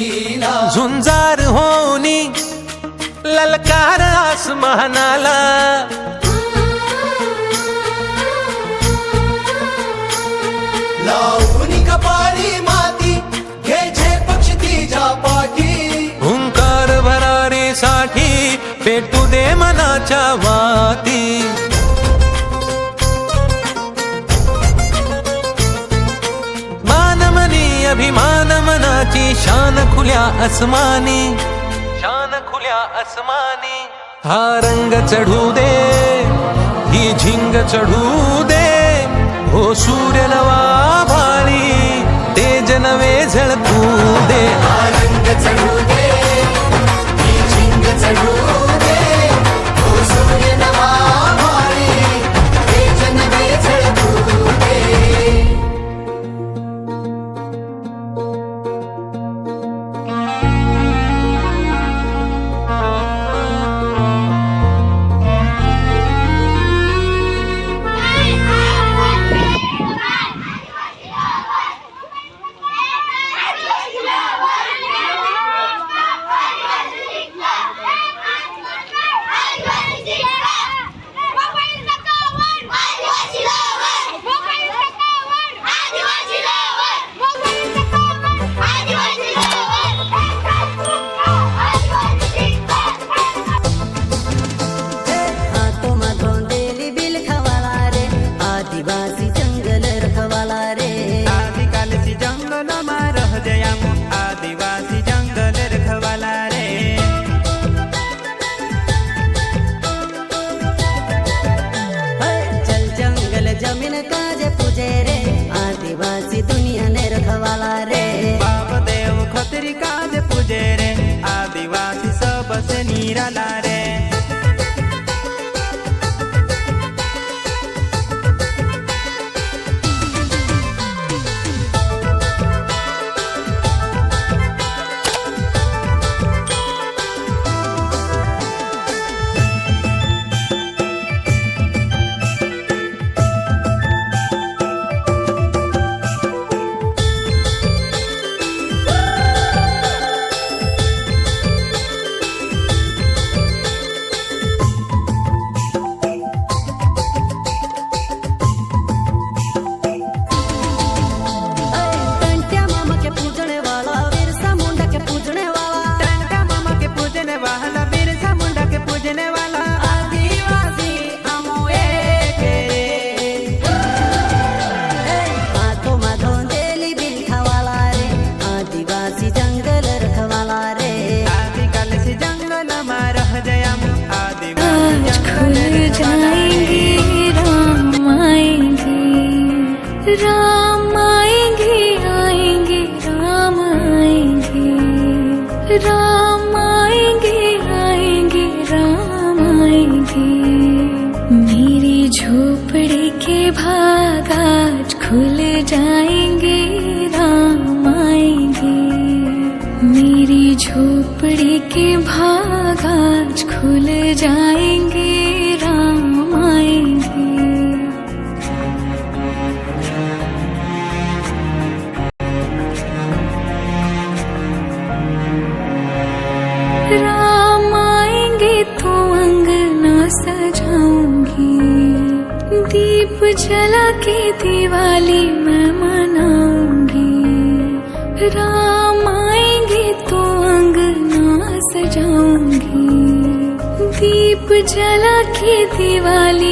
लीला झुंजार होनी ललकार आसमानाला लावून कपाळी माती घ्यायचे पक्ष तिच्या पाठी हुंकार भरारीसाठी पेटू दे मनाच्या वाती मानमनी अभिमान मनाची शान खुल्या आसमानी शान खुल्या आसमानी हा रंग चढू दे ही झिंग चढू दे हो सूर्य नवा भाळी तेज नवे झळकू दे रंग चढू दे ही झिंग चढू दे हो सूर्य नवा भाळी तेज नवे झळकू दे जमीन काजे पूजे रे आदिवासी दुनिया ने रखवाला रे बाप देव खतरी काजे पूजे रे आदिवासी सबसे निराला रे राम आएंगे आएंगे राम आएंगे राम आएंगे आएंगे राम आएंगे मेरी झोपड़ी के भाग आज खुल जाएंगे राम आएंगे मेरी झोपड़ी के भाग आज खुल जाएंगे राम आएंगे राम आएंगे तो अंगना सजाऊंगी दीप जला के दिवाली मैं मनाऊंगी राम आएंगे तो अंगना सजाऊंगी दीप जला के दिवाली